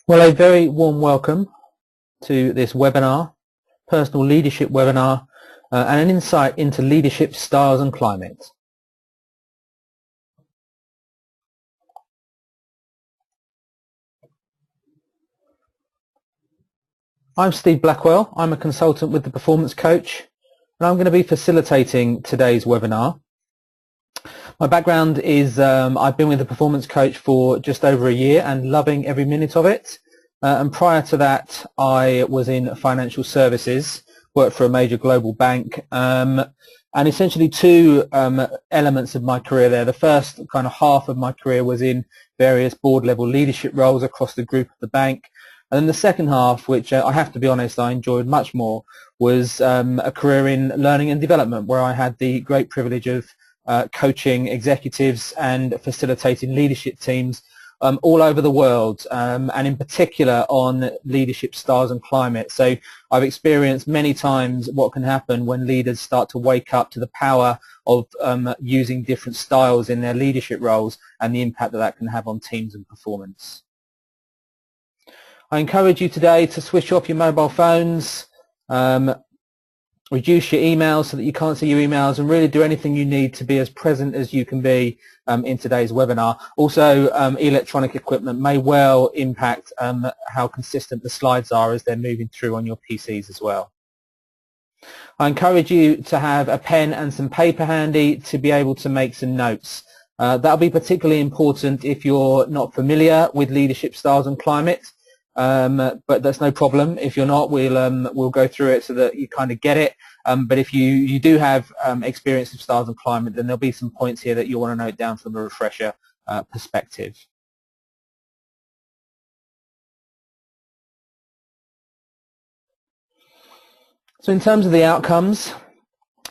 Well, a very warm welcome to this webinar, personal leadership webinar, and an insight into leadership styles and climate. I'm Steve Blackwell. I'm a consultant with the Performance Coach, and I'm going to be facilitating today's webinar. My background is I've been with the Performance Coach for just over a year and loving every minute of it. And prior to that, I was in financial services, worked for a major global bank, and essentially two elements of my career there. The first kind of half of my career was in various board level leadership roles across the group of the bank. And then the second half, which I have to be honest, I enjoyed much more, was a career in learning and development, where I had the great privilege of coaching executives and facilitating leadership teams all over the world, and in particular on leadership styles and climate. So I've experienced many times what can happen when leaders start to wake up to the power of using different styles in their leadership roles and the impact that that can have on teams and performance. I encourage you today to switch off your mobile phones, reduce your emails so that you can't see your emails, and really do anything you need to be as present as you can be in today's webinar. Also, electronic equipment may well impact how consistent the slides are as they're moving through on your PCs as well. I encourage you to have a pen and some paper handy to be able to make some notes. That'll be particularly important if you're not familiar with leadership styles and climate. But that's no problem. If you're not, we'll go through it so that you kind of get it. But if you do have experience of styles and climate, then there'll be some points here that you'll want to note down from a refresher perspective. So in terms of the outcomes,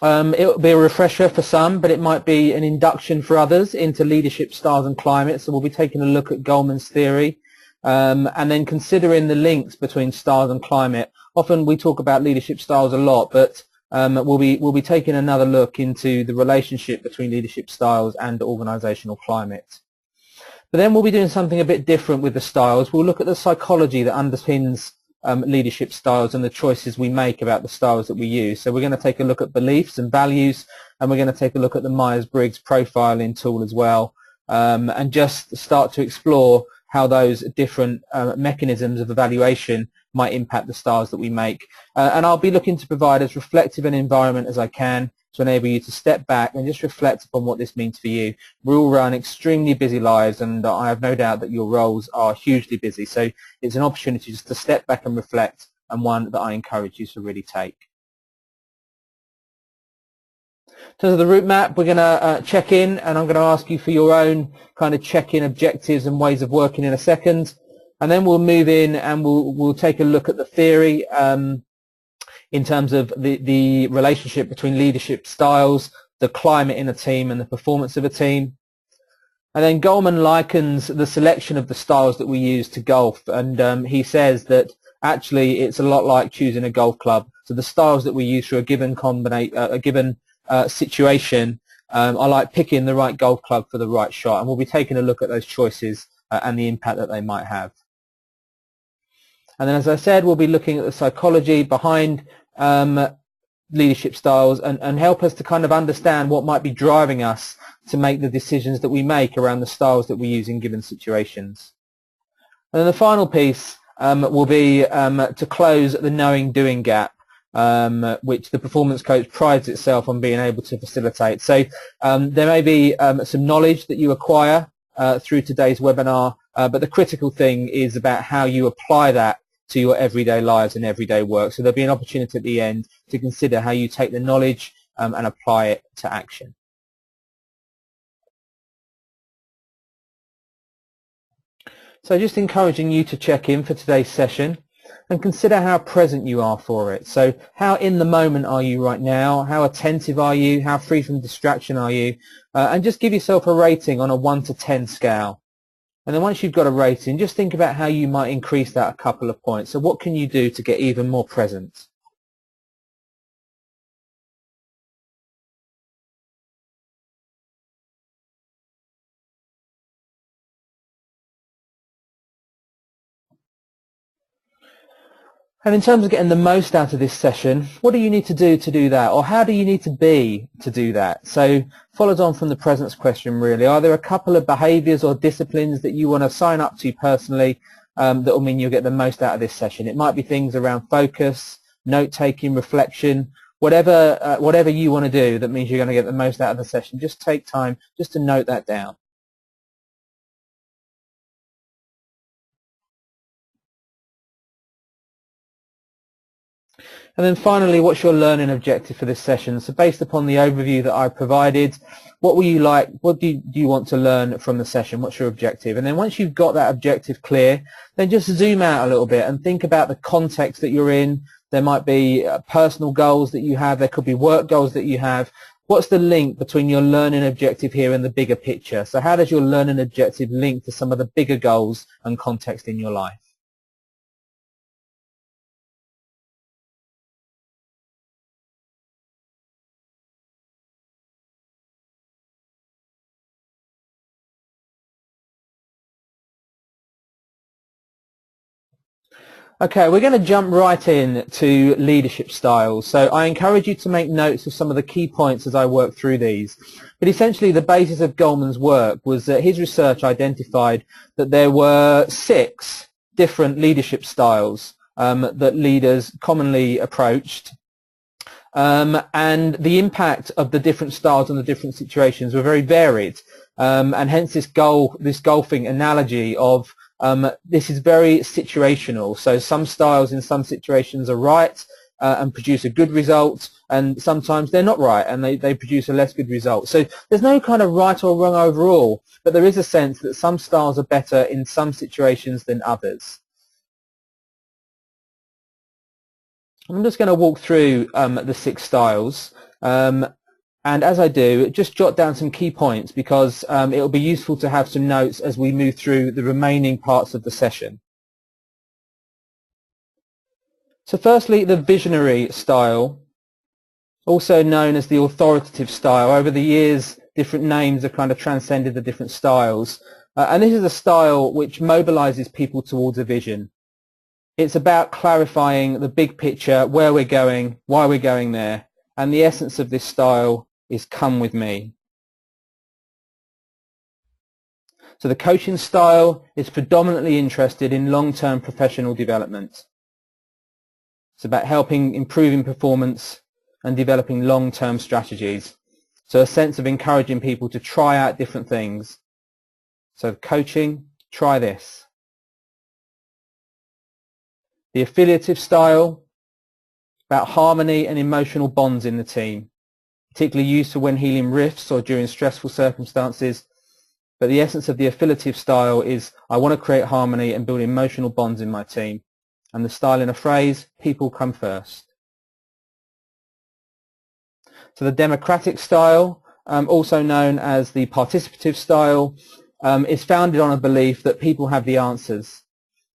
it will be a refresher for some, but it might be an induction for others into leadership styles and climate. So we'll be taking a look at Goleman's theory. And then considering the links between styles and climate. Often we talk about leadership styles a lot, but we'll be taking another look into the relationship between leadership styles and organizational climate. But then we'll be doing something a bit different with the styles. We'll look at the psychology that underpins leadership styles and the choices we make about the styles that we use. So we're going to take a look at beliefs and values, and we're going to take a look at the Myers-Briggs profiling tool as well, and just start to explore how those different mechanisms of evaluation might impact the styles that we make. And I'll be looking to provide as reflective an environment as I can to enable you to step back and just reflect upon what this means for you. We all run extremely busy lives, and I have no doubt that your roles are hugely busy. So it's an opportunity just to step back and reflect, and one that I encourage you to really take. In terms of the route map, we're going to check in, and I'm going to ask you for your own kind of check-in objectives and ways of working in a second. And then we'll move in and we'll take a look at the theory in terms of the relationship between leadership styles, the climate in a team, and the performance of a team. And then Goleman likens the selection of the styles that we use to golf, and he says that actually it's a lot like choosing a golf club. So the styles that we use for a given situation are like picking the right golf club for the right shot, and we'll be taking a look at those choices and the impact that they might have. And then, as I said, we'll be looking at the psychology behind leadership styles and help us to kind of understand what might be driving us to make the decisions that we make around the styles that we use in given situations. And then the final piece will be to close the knowing-doing gap, which the Performance Coach prides itself on being able to facilitate. So there may be some knowledge that you acquire through today's webinar, but the critical thing is about how you apply that to your everyday lives and everyday work. So there'll be an opportunity at the end to consider how you take the knowledge and apply it to action. So just encouraging you to check in for today's session and consider how present you are for it. So how in the moment are you right now? How attentive are you? How free from distraction are you? And just give yourself a rating on a 1 to 10 scale. And then once you've got a rating, just think about how you might increase that a couple of points. So what can you do to get even more present? And in terms of getting the most out of this session, what do you need to do that? Or how do you need to be to do that? So follows on from the presence question really. Are there a couple of behaviours or disciplines that you want to sign up to personally that will mean you'll get the most out of this session? It might be things around focus, note-taking, reflection, whatever you want to do that means you're going to get the most out of the session. Just take time just to note that down. And then finally, what's your learning objective for this session? So based upon the overview that I provided, what will you like, what do you want to learn from the session? What's your objective? And then once you've got that objective clear, then just zoom out a little bit and think about the context that you're in. There might be personal goals that you have. There could be work goals that you have. What's the link between your learning objective here and the bigger picture? So how does your learning objective link to some of the bigger goals and context in your life? Okay, we're going to jump right in to leadership styles. So I encourage you to make notes of some of the key points as I work through these. But essentially the basis of Goleman's work was that his research identified that there were 6 different leadership styles that leaders commonly approached. And the impact of the different styles on the different situations were very varied. And hence this golfing analogy of this is very situational. So some styles in some situations are right and produce a good result, and sometimes they're not right and they produce a less good result. So there's no kind of right or wrong overall, but there is a sense that some styles are better in some situations than others. I'm just going to walk through the 6 styles. And as I do, just jot down some key points because it will be useful to have some notes as we move through the remaining parts of the session. So firstly, the visionary style, also known as the authoritative style. Over the years, different names have kind of transcended the different styles. And this is a style which mobilizes people towards a vision. It's about clarifying the big picture, where we're going, why we're going there. And the essence of this style is come with me. So the coaching style is predominantly interested in long-term professional development. It's about helping improving performance and developing long-term strategies. So a sense of encouraging people to try out different things. So coaching, try this. The affiliative style, about harmony and emotional bonds in the team, particularly used for when healing rifts or during stressful circumstances. But the essence of the affiliative style is I want to create harmony and build emotional bonds in my team. And the style in a phrase, people come first. So the democratic style, also known as the participative style, is founded on a belief that people have the answers.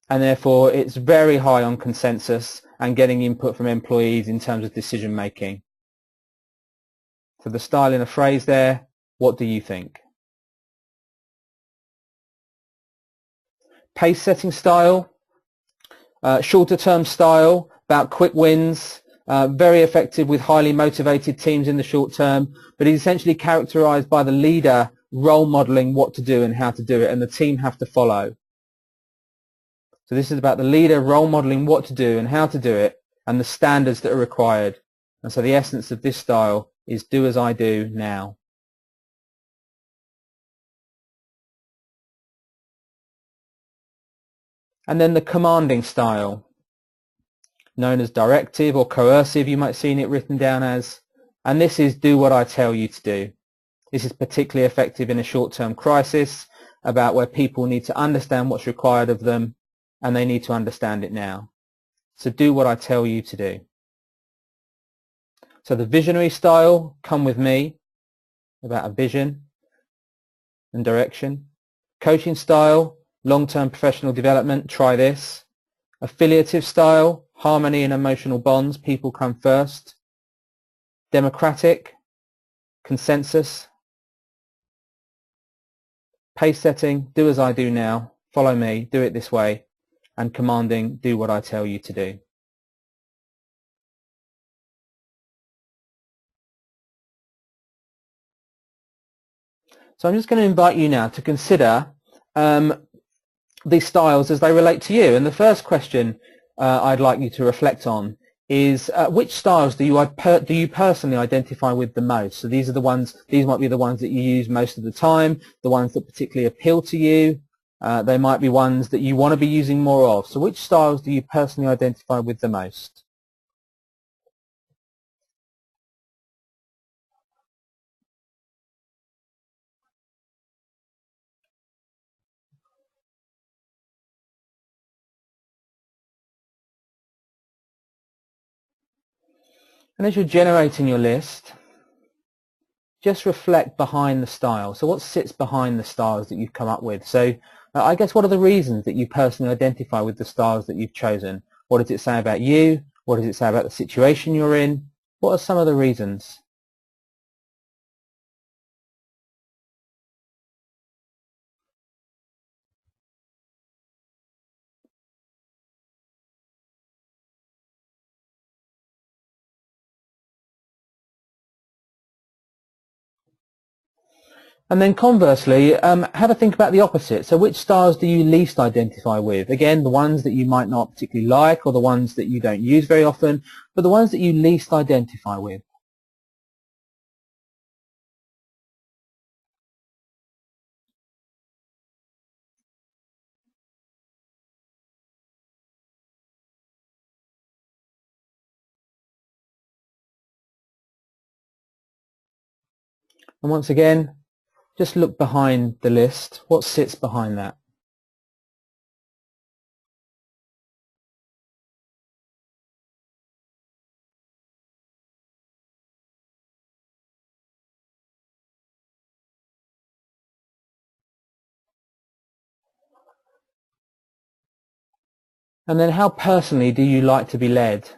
And therefore it's very high on consensus and getting input from employees in terms of decision making. So the style in a phrase there, what do you think? Pace setting style, shorter term style, about quick wins, very effective with highly motivated teams in the short term, but is essentially characterized by the leader role modeling what to do and how to do it, and the team have to follow. So this is about the leader role modeling what to do and how to do it and the standards that are required. And so the essence of this style is do as I do now. And then the commanding style, known as directive or coercive, you might have seen it written down as, and this is do what I tell you to do. This is particularly effective in a short-term crisis about where people need to understand what's required of them and they need to understand it now. So do what I tell you to do. So the visionary style, come with me, about a vision and direction. Coaching style, long-term professional development, try this. Affiliative style, harmony and emotional bonds, people come first. Democratic, consensus. Pace setting, do as I do now, follow me, do it this way. And commanding, do what I tell you to do. So I'm just going to invite you now to consider these styles as they relate to you. And the first question I'd like you to reflect on is which styles do you personally identify with the most? So these might be the ones that you use most of the time, the ones that particularly appeal to you. They might be ones that you want to be using more of. So which styles do you personally identify with the most? And as you're generating your list, just reflect behind the style. So what sits behind the styles that you've come up with? So I guess what are the reasons that you personally identify with the styles that you've chosen? What does it say about you? What does it say about the situation you're in? What are some of the reasons? And then conversely, have a think about the opposite. So which styles do you least identify with? Again, the ones that you might not particularly like or the ones that you don't use very often, but the ones that you least identify with. And once again, just look behind the list. What sits behind that? And then how personally do you like to be led?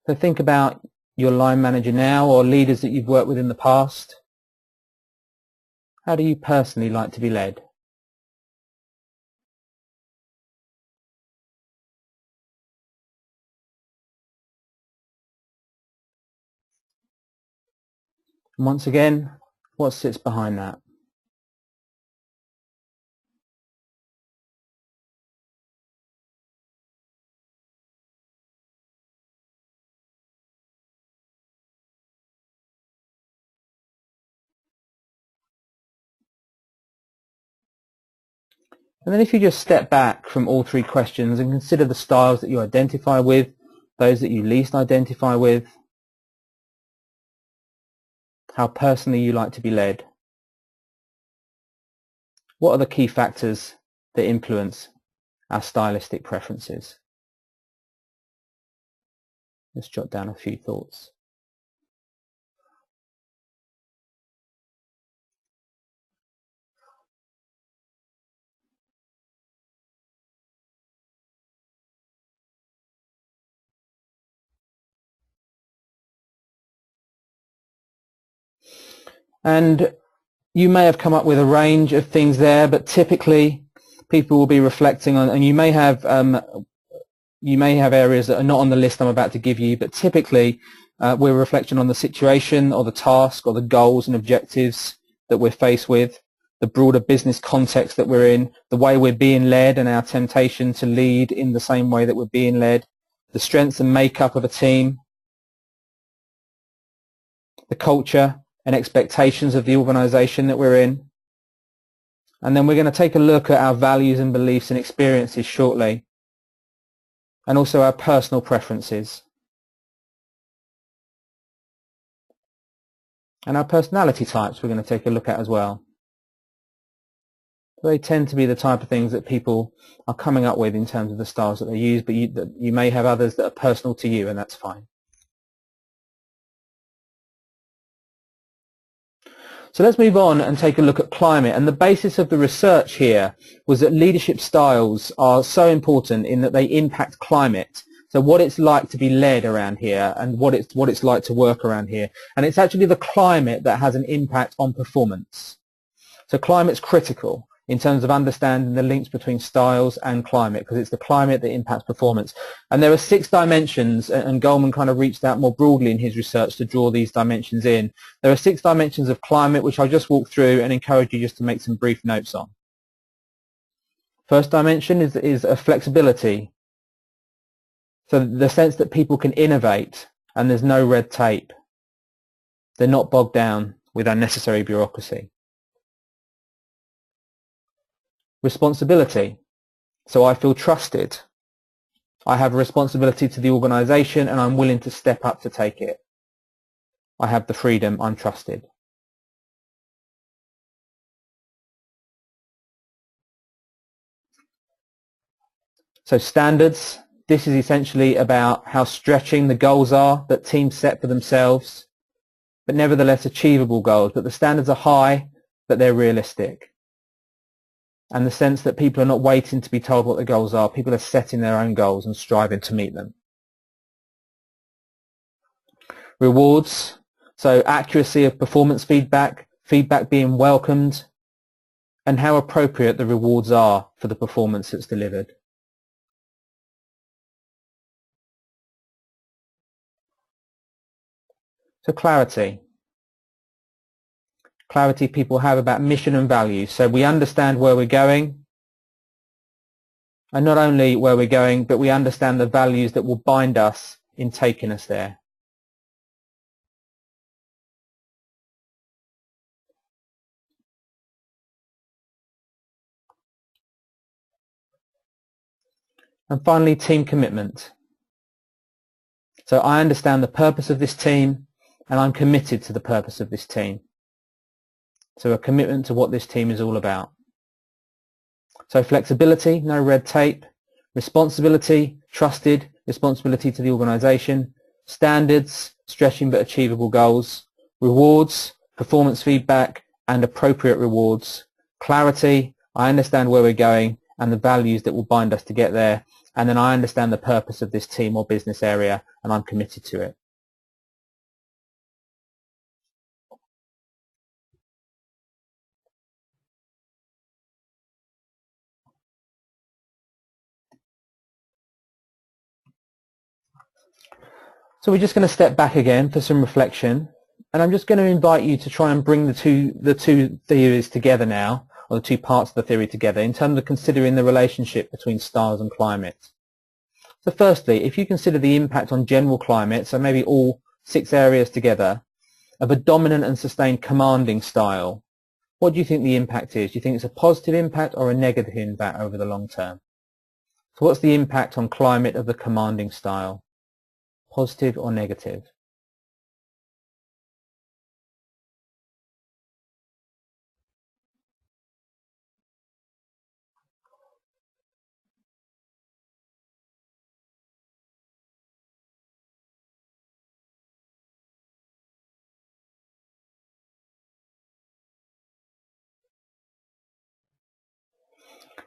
So think about your line manager now or leaders that you've worked with in the past. How do you personally like to be led? And once again, what sits behind that? And then if you just step back from all three questions and consider the styles that you identify with, those that you least identify with, how personally you like to be led, what are the key factors that influence our stylistic preferences? Let's jot down a few thoughts. And you may have come up with a range of things there, but typically people will be reflecting on, and you may have areas that are not on the list I'm about to give you, but typically we're reflecting on the situation or the task or the goals and objectives that we're faced with, the broader business context that we're in, the way we're being led and our temptation to lead in the same way that we're being led, the strengths and makeup of a team, the culture and expectations of the organization that we're in. And then we're going to take a look at our values and beliefs and experiences shortly, and also our personal preferences and our personality types we're going to take a look at as well. They tend to be the type of things that people are coming up with in terms of the styles that they use, but you may have others that are personal to you, and that's fine. So let's move on and take a look at climate. And the basis of the research here was that leadership styles are so important in that they impact climate. So what it's like to be led around here and what it's like to work around here. And it's actually the climate that has an impact on performance. So climate's critical. in terms of understanding the links between styles and climate, because it's the climate that impacts performance. And there are 6 dimensions, and Goleman kind of reached out more broadly in his research to draw these dimensions in. There are 6 dimensions of climate, which I'll just walk through and encourage you just to make some brief notes on. First dimension is a flexibility. So the sense that people can innovate and there's no red tape. They're not bogged down with unnecessary bureaucracy. Responsibility. So I feel trusted. I have a responsibility to the organisation and I'm willing to step up to take it. I have the freedom, I'm trusted. So standards. This is essentially about how stretching the goals are that teams set for themselves, but nevertheless achievable goals. But the standards are high, but they're realistic. And the sense that people are not waiting to be told what the goals are. People are setting their own goals and striving to meet them. Rewards. So accuracy of performance feedback, feedback being welcomed, and how appropriate the rewards are for the performance that's delivered. So clarity. Clarity people have about mission and values. So we understand where we're going, and not only where we're going, but we understand the values that will bind us in taking us there. And finally, team commitment. So I understand the purpose of this team, and I'm committed to the purpose of this team. So a commitment to what this team is all about. So flexibility, no red tape. Responsibility, trusted, responsibility to the organisation. Standards, stretching but achievable goals. Rewards, performance feedback and appropriate rewards. Clarity, I understand where we're going and the values that will bind us to get there. And then I understand the purpose of this team or business area and I'm committed to it. So we're just going to step back again for some reflection, and I'm just going to invite you to try and bring the two theories together now, or the 2 parts of the theory together, in terms of considering the relationship between styles and climate. So firstly, if you consider the impact on general climate, so maybe all 6 areas together, of a dominant and sustained commanding style, what do you think the impact is? Do you think it's a positive impact or a negative impact over the long term? So what's the impact on climate of the commanding style? Positive or negative?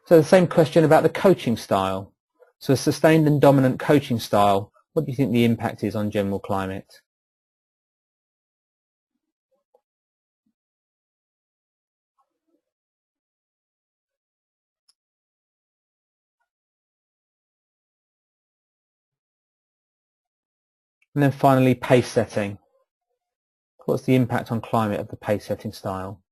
So the same question about the coaching style. So a sustained and dominant coaching style, what do you think the impact is on general climate? And then finally, pace setting. What's the impact on climate of the pace setting style?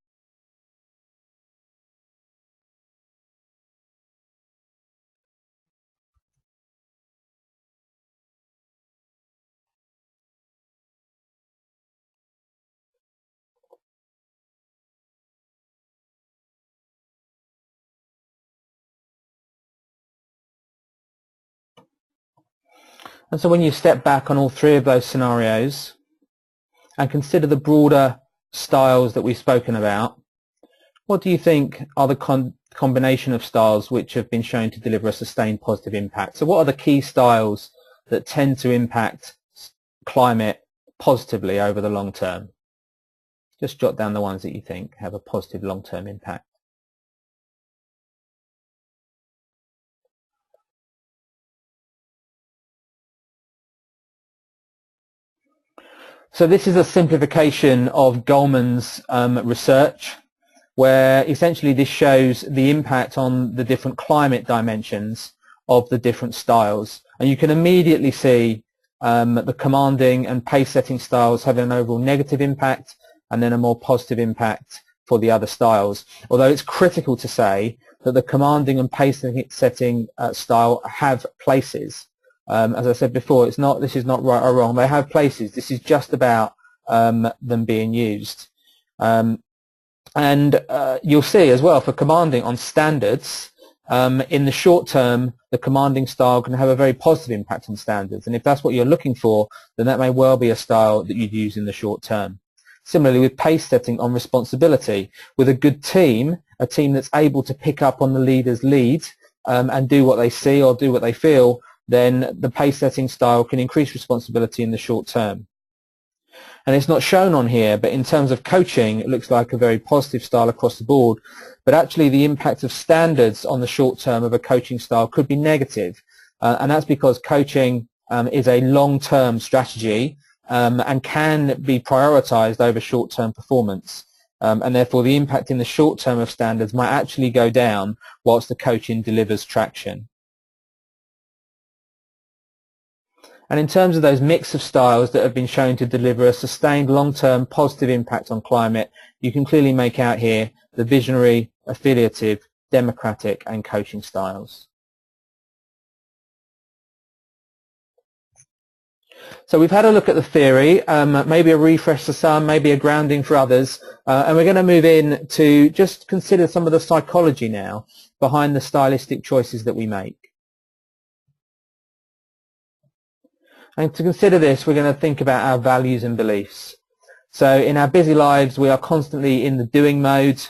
And so when you step back on all 3 of those scenarios and consider the broader styles that we've spoken about, what do you think are the combination of styles which have been shown to deliver a sustained positive impact? So what are the key styles that tend to impact climate positively over the long term? Just jot down the ones that you think have a positive long-term impact. So this is a simplification of Goleman's research. where essentially this shows the impact on the different climate dimensions of the different styles. And you can immediately see the commanding and pace setting styles having an overall negative impact and then a more positive impact for the other styles. Although it's critical to say that the commanding and pace setting style have places. As I said before, this is not right or wrong. They have places. This is just about them being used. And you'll see as well for commanding on standards, in the short term, the commanding style can have a very positive impact on standards. And if that's what you're looking for, then that may well be a style that you'd use in the short term. Similarly with pace setting on responsibility, with a good team, a team that's able to pick up on the leader's lead and do what they see or do what they feel, then the pace setting style can increase responsibility in the short term. And it's not shown on here, but in terms of coaching, it looks like a very positive style across the board. But actually the impact of standards on the short term of a coaching style could be negative. And that's because coaching is a long-term strategy and can be prioritized over short-term performance. And therefore the impact in the short term of standards might actually go down whilst the coaching delivers traction. And in terms of those mix of styles that have been shown to deliver a sustained long-term positive impact on climate, you can clearly make out here the visionary, affiliative, democratic and coaching styles. So we've had a look at the theory, maybe a refresh for some, maybe a grounding for others, and we're going to move in to just consider some of the psychology now behind the stylistic choices that we make. And to consider this, we're going to think about our values and beliefs. So in our busy lives, we are constantly in the doing mode,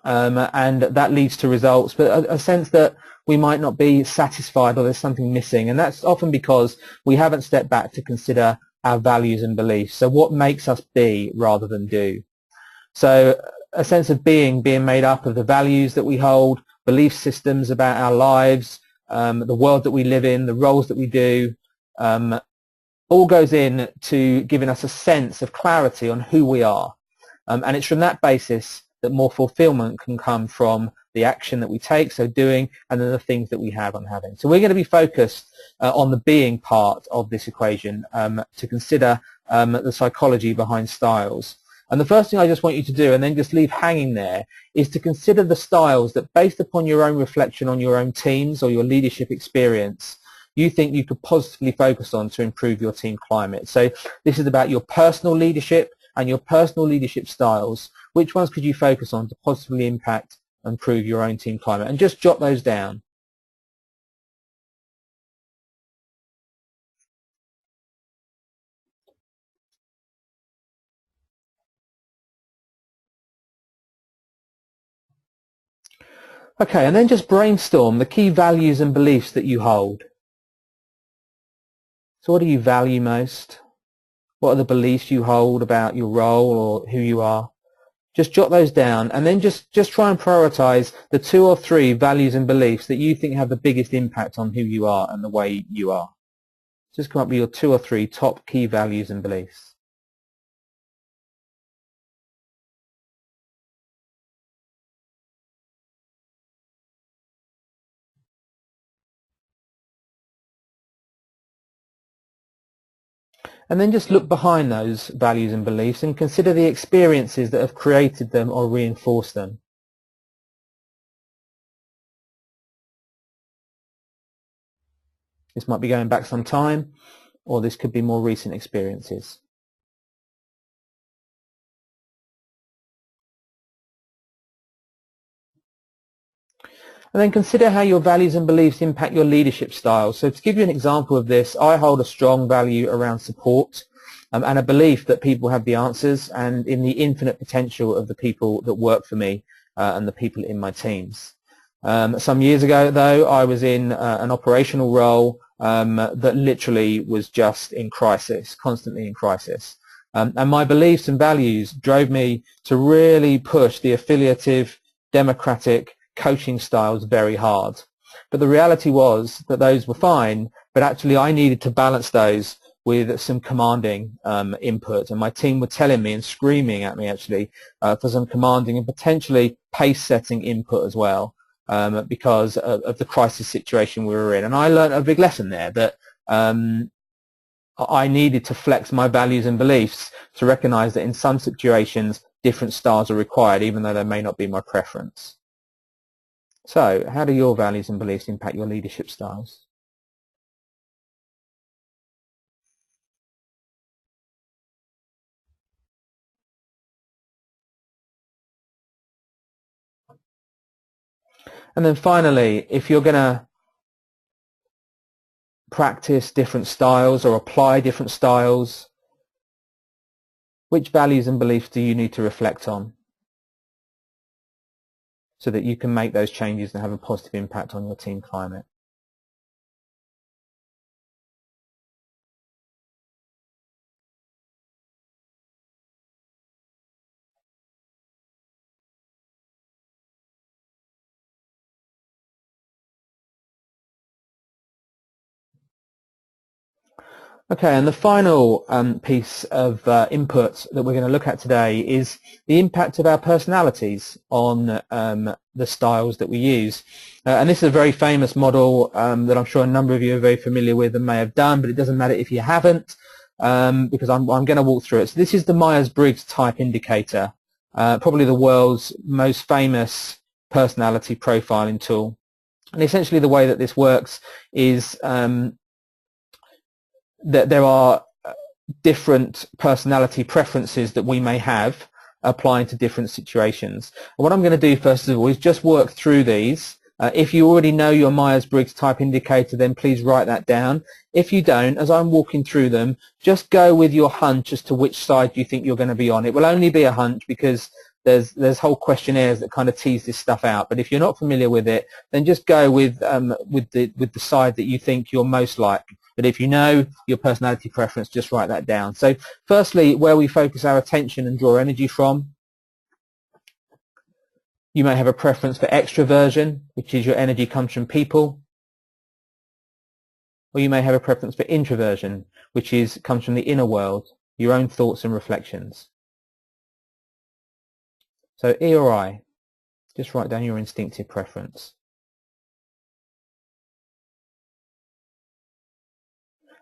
and that leads to results, but a sense that we might not be satisfied or there's something missing. And that's often because we haven't stepped back to consider our values and beliefs. So what makes us be rather than do? So a sense of being made up of the values that we hold, belief systems about our lives, the world that we live in, the roles that we do, all goes in to giving us a sense of clarity on who we are. And it's from that basis that more fulfillment can come from the action that we take, so doing, and then the things that we have on having. So we're going to be focused on the being part of this equation to consider the psychology behind styles. And the first thing I just want you to do, and then just leave hanging there, is to consider the styles that, based upon your own reflection on your own teams or your leadership experience, you think you could positively focus on to improve your team climate. So this is about your personal leadership and your personal leadership styles. Which ones could you focus on to positively impact and improve your own team climate? And just jot those down. Okay, and then just brainstorm the key values and beliefs that you hold. So what do you value most? What are the beliefs you hold about your role or who you are? Just jot those down, and then just try and prioritize the 2 or 3 values and beliefs that you think have the biggest impact on who you are and the way you are. Just come up with your 2 or 3 top key values and beliefs. And then just look behind those values and beliefs and consider the experiences that have created them or reinforced them. This might be going back some time, or this could be more recent experiences. And then consider how your values and beliefs impact your leadership style. So to give you an example of this, I hold a strong value around support and a belief that people have the answers and in the infinite potential of the people that work for me and the people in my teams. Some years ago, though, I was in an operational role that literally was just in crisis, constantly in crisis. And my beliefs and values drove me to really push the affiliative, democratic, coaching styles very hard. But the reality was that those were fine, but actually I needed to balance those with some commanding input, and my team were telling me and screaming at me actually for some commanding and potentially pace setting input as well, because of the crisis situation we were in. And I learned a big lesson there, that I needed to flex my values and beliefs to recognize that in some situations different styles are required, even though they may not be my preference. So how do your values and beliefs impact your leadership styles? And then finally, if you're going to practice different styles or apply different styles, which values and beliefs do you need to reflect on so that you can make those changes and have a positive impact on your team climate? Okay, and the final piece of input that we're going to look at today is the impact of our personalities on the styles that we use. And this is a very famous model that I'm sure a number of you are very familiar with and may have done, but it doesn't matter if you haven't, because I'm going to walk through it. So this is the Myers-Briggs Type Indicator, probably the world's most famous personality profiling tool. And essentially the way that this works is that there are different personality preferences that we may have applying to different situations. And what I'm going to do first of all is just work through these. If you already know your Myers-Briggs Type Indicator, then please write that down. If you don't, as I'm walking through them, just go with your hunch as to which side you think you're going to be on. It will only be a hunch because there's whole questionnaires that kind of tease this stuff out. But if you're not familiar with it, then just go with the side that you think you're most like. But if you know your personality preference, just write that down. So firstly, where we focus our attention and draw energy from. You may have a preference for extroversion, which is your energy comes from people. Or you may have a preference for introversion, which comes from the inner world, your own thoughts and reflections. So E or I, just write down your instinctive preference.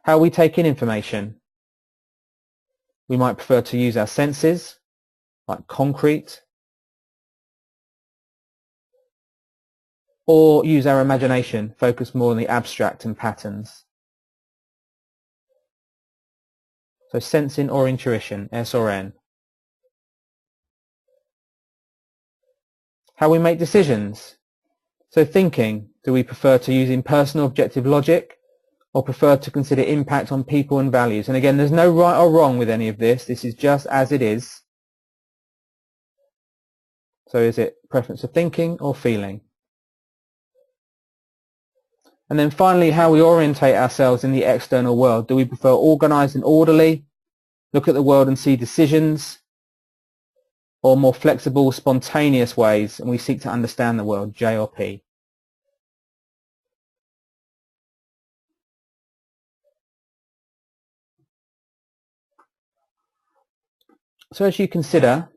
How we take in information. We might prefer to use our senses, like concrete, or use our imagination, focus more on the abstract and patterns. So sensing or intuition, S or N. How we make decisions. So thinking, do we prefer to use impersonal objective logic, or prefer to consider impact on people and values? And again, there's no right or wrong with any of this. This is just as it is. So is it preference of thinking or feeling? And then finally, how we orientate ourselves in the external world. Do we prefer organized and orderly, look at the world and see decisions, or more flexible, spontaneous ways, and we seek to understand the world, J or P? So as you consider,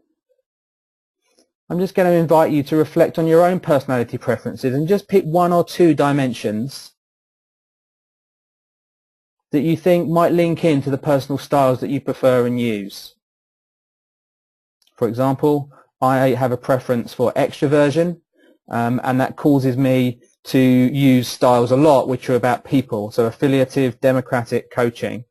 I'm just going to invite you to reflect on your own personality preferences and just pick one or two dimensions that you think might link into the personal styles that you prefer and use. For example, I have a preference for extroversion, and that causes me to use styles a lot which are about people, so affiliative, democratic coaching.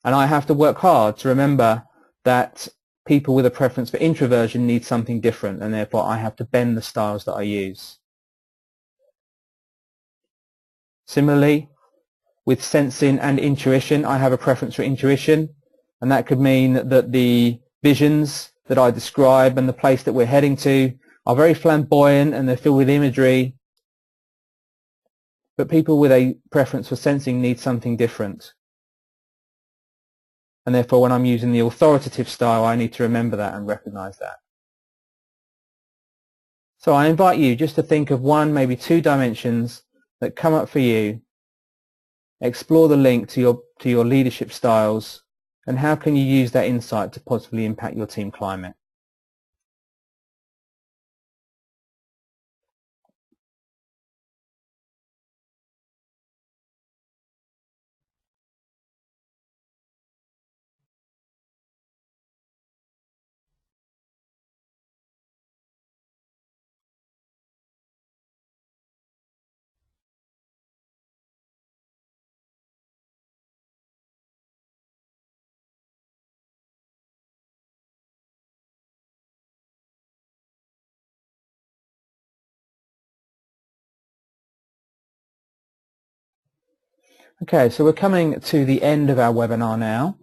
And I have to work hard to remember that people with a preference for introversion need something different, and therefore I have to bend the styles that I use. Similarly, with sensing and intuition, I have a preference for intuition, and that could mean that the visions that I describe and the place that we're heading to are very flamboyant and they're filled with imagery, but people with a preference for sensing need something different. And therefore, when I'm using the authoritative style, I need to remember that and recognize that. So I invite you just to think of one, maybe two dimensions that come up for you explore the link to your leadership styles, and how can you use that insight to positively impact your team climate. Okay, so we're coming to the end of our webinar now,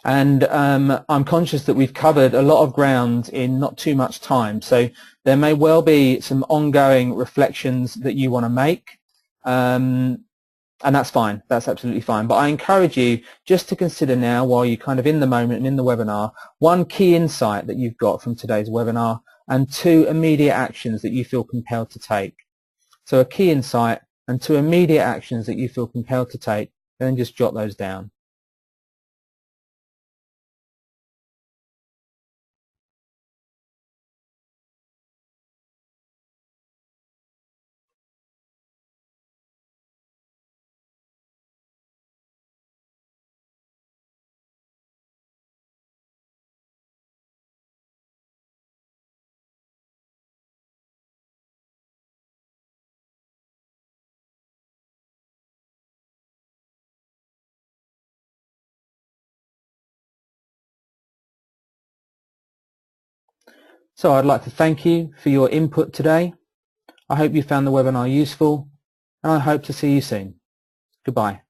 and I'm conscious that we've covered a lot of ground in not too much time, so there may well be some ongoing reflections that you want to make, and that's fine, that's absolutely fine. But I encourage you just to consider now, while you're kind of in the moment and in the webinar, one key insight that you've got from today's webinar and 2 immediate actions that you feel compelled to take. So a key insight and 2 immediate actions that you feel compelled to take, and then just jot those down. So I'd like to thank you for your input today. I hope you found the webinar useful, and I hope to see you soon. Goodbye.